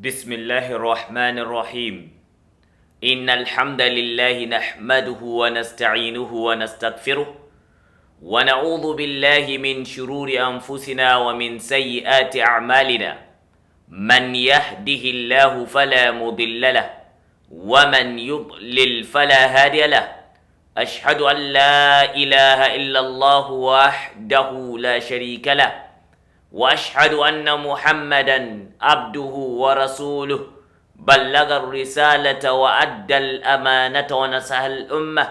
بسم الله الرحمن الرحيم إن الحمد لله نحمده ونستعينه ونستغفره ونعوذ بالله من شرور أنفسنا ومن سيئات أعمالنا من يهده الله فلا مضل له ومن يضلل فلا هادي له أشهد أن لا إله إلا الله وحده لا شريك له وأشهد أن محمدا عبده ورسوله بلغ الرسالة وأدى الأمانة ونصح الأمة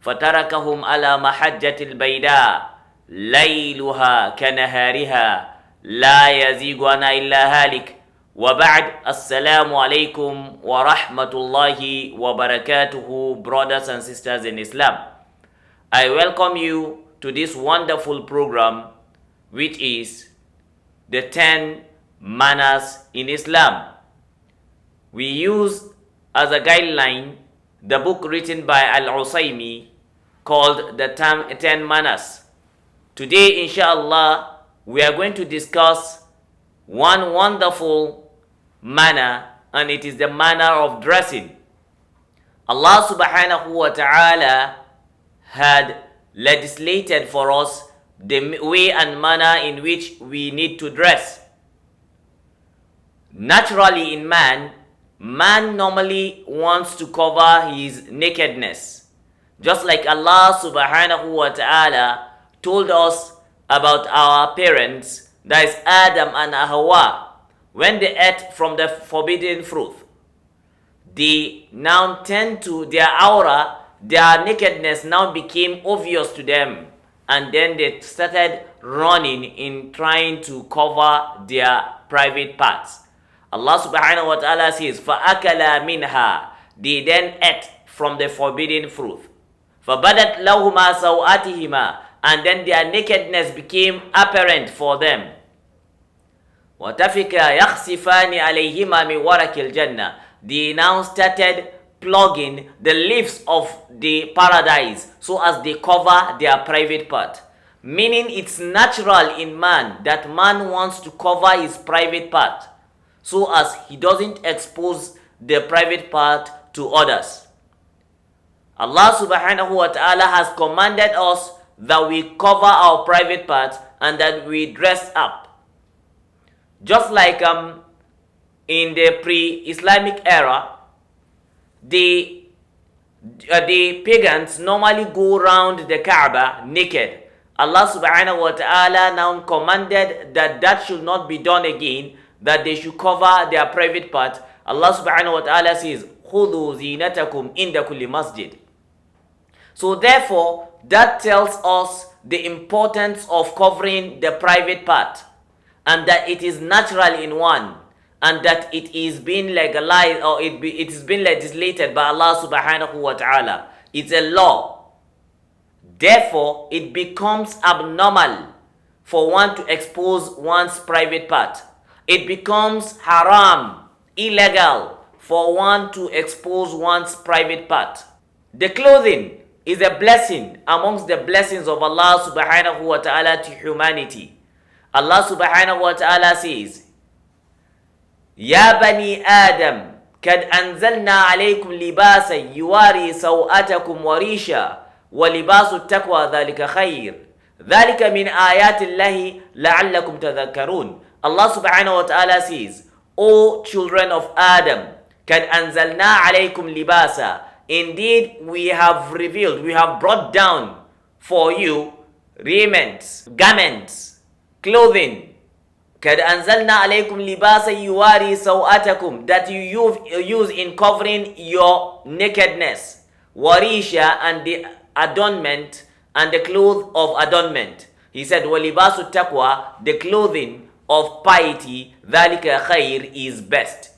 فتركهم على محجة البيداء ليلها كنهارها لا يزيغ عنها إلا هالك وبعد السلام عليكم ورحمة الله وبركاته. Brothers and sisters in Islam, I welcome you to this wonderful program which is the 10 manners in Islam. We use as a guideline the book written by Al-Usaymi called the 10 manners. Today, inshallah, we are going to discuss one wonderful manner, and it is the manner of dressing. Allah subhanahu wa ta'ala had legislated for us the way and manner in which we need to dress. Naturally in man normally wants to cover his nakedness. Just like Allah subhanahu wa ta'ala told us about our parents, that is Adam and Hawa, when they ate from the forbidden fruit. They now tend to their aura, their nakedness now became obvious to them. And then they started running in trying to cover their private parts. Allah subhanahu wa ta'ala says, فَأَكَلَا مِنْهَا. They then ate from the forbidden fruit. فَبَدَتْ لَهُمَا سَوْآتِهِمَا. And then their nakedness became apparent for them. وَتَفِكَا يَخْسِفَانِ عَلَيْهِمَا مِنْ وَرَكِ الْجَنَّةِ. They now started plugging the leaves of the paradise so as they cover their private part. Meaning it's natural in man that man wants to cover his private part so as he doesn't expose the private part to others. Allah subhanahu wa ta'ala has commanded us that we cover our private part and that we dress up. Just like in the pre-Islamic era, the pagans normally go around the Kaaba naked. Allah subhanahu wa ta'ala now commanded that should not be done again, that they should cover their private part. Allah subhanahu wa ta'ala says, خُذُوا زِينَتَكُمْ عِنْدَ كُلِّ مَسْجِدٍ. So therefore, that tells us the importance of covering the private part, and that it is natural in one, and that it is being legalized, or it is being legislated by Allah subhanahu wa ta'ala. It's a law. Therefore, it becomes abnormal for one to expose one's private part. It becomes haram, illegal, for one to expose one's private part. The clothing is a blessing amongst the blessings of Allah subhanahu wa ta'ala to humanity. Allah subhanahu wa ta'ala says, يا بني آدم قد أنزلنا عليكم لباسا يواري سوءتكم وريشا ولباس التقوى ذلك خير ذلك من آيات الله لعلكم تذكرون. Allah subhanahu wa ta'ala says, O children of Adam, قد أنزلنا عليكم لباسا. Indeed, we have revealed, we have brought down for you raiments, garments, clothing. قَدْ أَنزَلْنَا عَلَيْكُمْ لِبَاسًا يُوَارِي سَوْآتَكُمْ, that you use in covering your nakedness. Warisha, and the adornment and the cloth of adornment. He said, وَلِبَاسُ التَّقْوَى, the clothing of piety, ذَلِكَ خَيْرٌ, is best.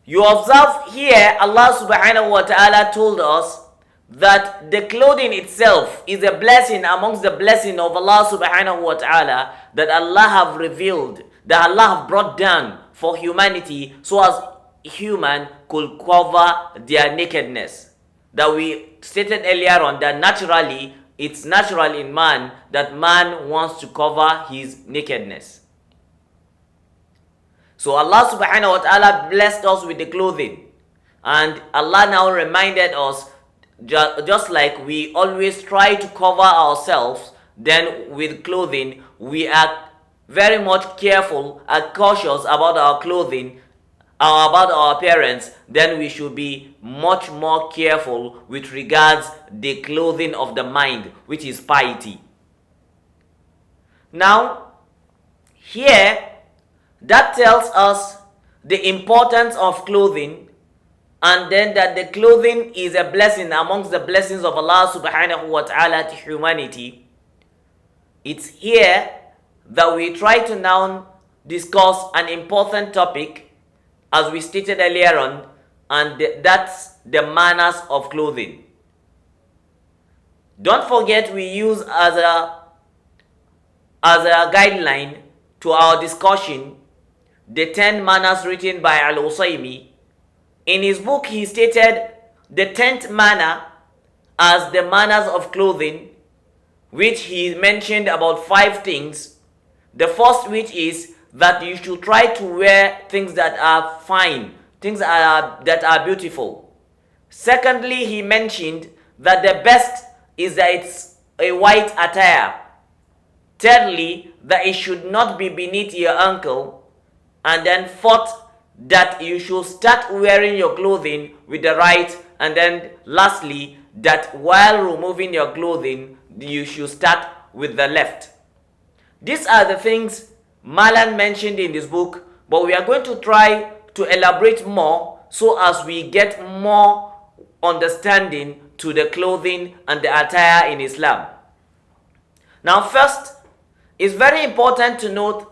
You observe here, Allah subhanahu wa ta'ala told us that the clothing itself is a blessing amongst the blessing of Allah subhanahu wa ta'ala, that Allah have revealed, that Allah have brought down for humanity so as human could cover their nakedness. That we stated earlier on that naturally, it's natural in man that man wants to cover his nakedness. So Allah subhanahu wa ta'ala blessed us with the clothing. And Allah now reminded us, just like we always try to cover ourselves, then with clothing, we are very much careful and cautious about our clothing, about our appearance, then we should be much more careful with regards the clothing of the mind, which is piety. Now, here, that tells us the importance of clothing, and then that the clothing is a blessing amongst the blessings of Allah subhanahu wa ta'ala to humanity. It's here that we try to now discuss an important topic, as we stated earlier on, and that's the manners of clothing. Don't forget, we use as a guideline to our discussion the 10 manners written by Al-Usaymi. In his book, he stated the 10th manner as the manners of clothing, which he mentioned about 5 things. The first, which is that you should try to wear things that are fine, things that are beautiful. Secondly, he mentioned that the best is that it's a white attire. Thirdly, that it should not be beneath your ankle. And then fourth, that you should start wearing your clothing with the right. And then lastly, that while removing your clothing, you should start with the left. These are the things Malan mentioned in this book, but we are going to try to elaborate more so as we get more understanding to the clothing and the attire in Islam. Now first, it's very important to note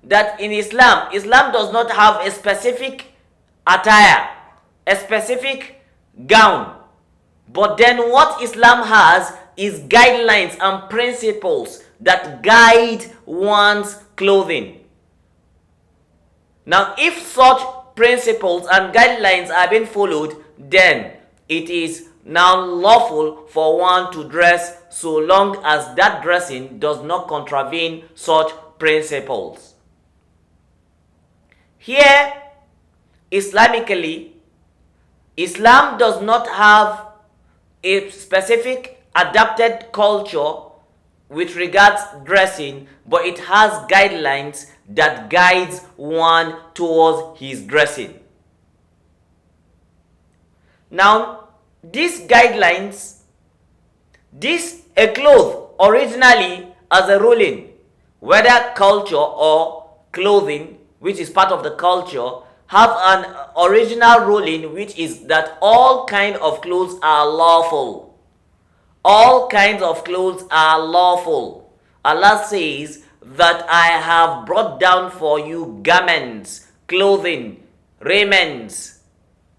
that in Islam does not have a specific attire, a specific gown. But then what Islam has is guidelines and principles that guide one's clothing. Now, if such principles and guidelines are being followed, then it is now lawful for one to dress so long as that dressing does not contravene such principles. Here, Islamically, Islam does not have a specific adapted culture with regards dressing, but it has guidelines that guides one towards his dressing. Now, these guidelines, a cloth originally as a ruling, whether culture or clothing, which is part of the culture, have an original ruling, which is that all kinds of clothes are lawful. All kinds of clothes are lawful. Allah says that I have brought down for you garments, clothing, raiments,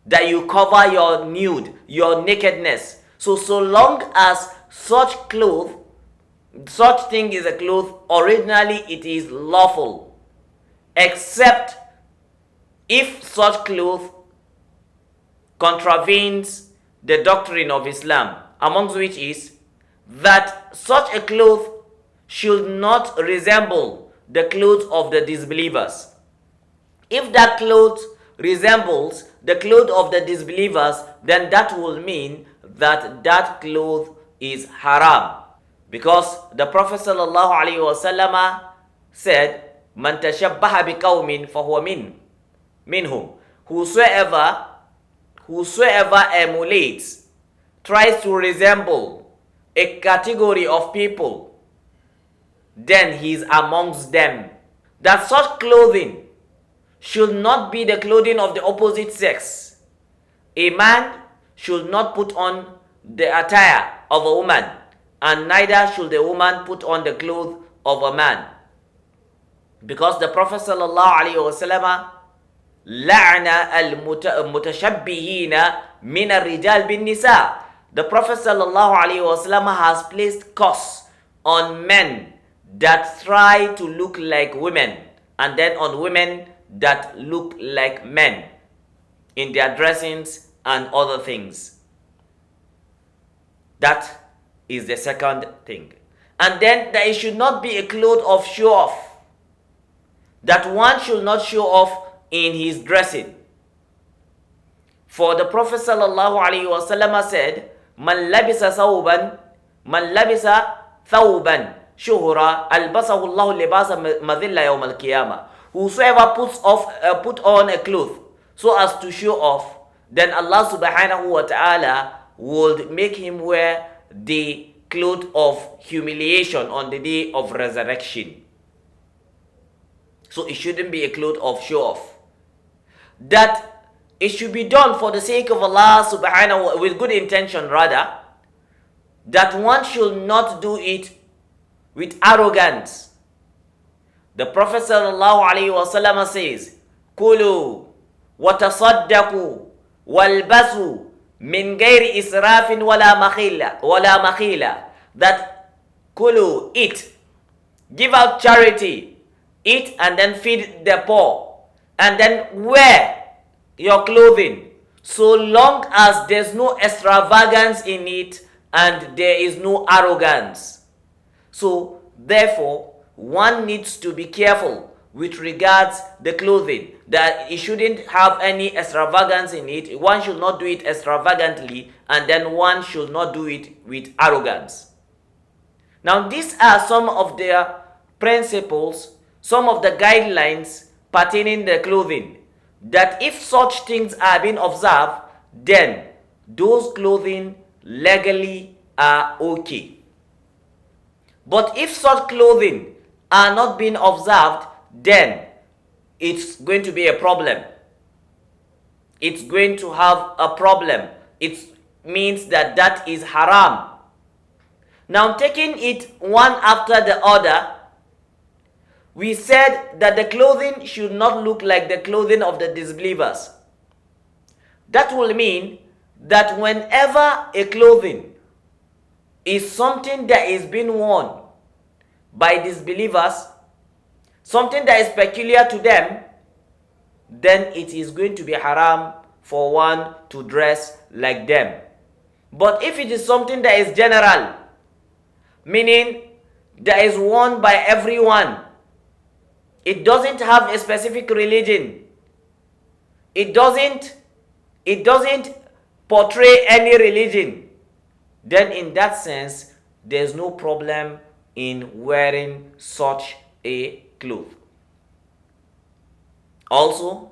that you cover your nude, your nakedness. So long as such thing is a cloth, originally it is lawful. Except if such cloth contravenes the doctrine of Islam, amongst which is that such a cloth should not resemble the clothes of the disbelievers. If that cloth resembles the cloth of the disbelievers, then that will mean that that cloth is haram. Because the Prophet ﷺ said, Man tashabbaha biqawmin fahuwa minhum. Whosoever emulates, tries to resemble a category of people, then he is amongst them. That such clothing should not be the clothing of the opposite sex. A man should not put on the attire of a woman, and neither should the woman put on the clothes of a man. Because the Prophet ﷺ la'na al-mutashabbihina min al-rijal bin nisa. The Prophet ﷺ has placed curse on men that try to look like women, and then on women that look like men in their dressings and other things. That is the second thing. And then that it should not be a cloth of show off. that one should not show off in his dressing. For the Prophet sallallahu alaihi wasallam said, "Man labisa thawban shuhra albasahu Allahu libasa madhilla yawm al-qiyamah." Whosoever put on a cloth so as to show off, then Allah subhanahu wa ta'ala would make him wear the cloth of humiliation on the day of resurrection. So it shouldn't be a cloth of show off. That it should be done for the sake of Allah subhanahu wa ta'ala, with good intention rather, that one should not do it with arrogance. The Prophet sallallahu alaihi wasallam says, "Kulu wa tasaddaqu walbasu min ghairi israfin wala makhila." That kulu, eat, give out charity, eat and then feed the poor, and then wear your clothing, so long as there's no extravagance in it and there is no arrogance. So therefore, one needs to be careful with regards the clothing, that it shouldn't have any extravagance in it. One should not do it extravagantly, and then one should not do it with arrogance. Now these are some of the principles, some of the guidelines pertaining the clothing, that if such things are being observed, then those clothing legally are okay. But if such clothing are not being observed, then it's going to be a problem. It's going to have a problem. It means that that is haram. Now, taking it one after the other, we said that the clothing should not look like the clothing of the disbelievers. That will mean that whenever a clothing is something that is being worn by disbelievers, something that is peculiar to them, then it is going to be haram for one to dress like them. But if it is something that is general, meaning that is worn by everyone, it doesn't have a specific religion, it doesn't portray any religion, then in that sense, there's no problem in wearing such a cloth. Also,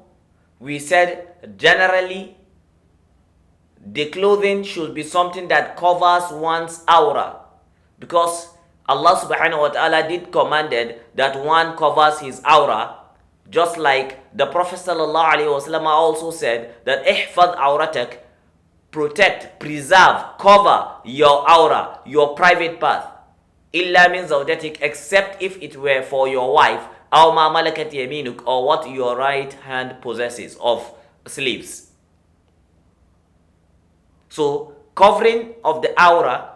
we said generally the clothing should be something that covers one's aura, because Allah subhanahu wa ta'ala did commanded that one covers his aura, just like the Prophet sallallahu alaihi wasallam also said that ihfad awratak, protect, preserve, cover your aura, your private part, illa min zawjatik, except if it were for your wife, aw ma malakat yaminuk, or what your right hand possesses of slaves. So covering of the aura,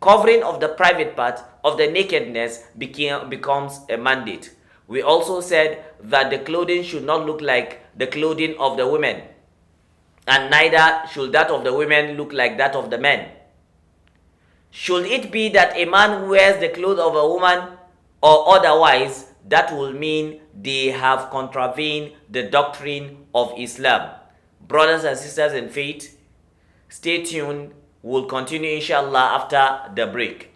covering of the private part of the nakedness becomes a mandate. We also said that the clothing should not look like the clothing of the women, and neither should that of the women look like that of the men. Should it be that a man wears the clothes of a woman or otherwise, that will mean they have contravened the doctrine of Islam. Brothers and sisters in faith, stay tuned. We'll continue inshallah after the break.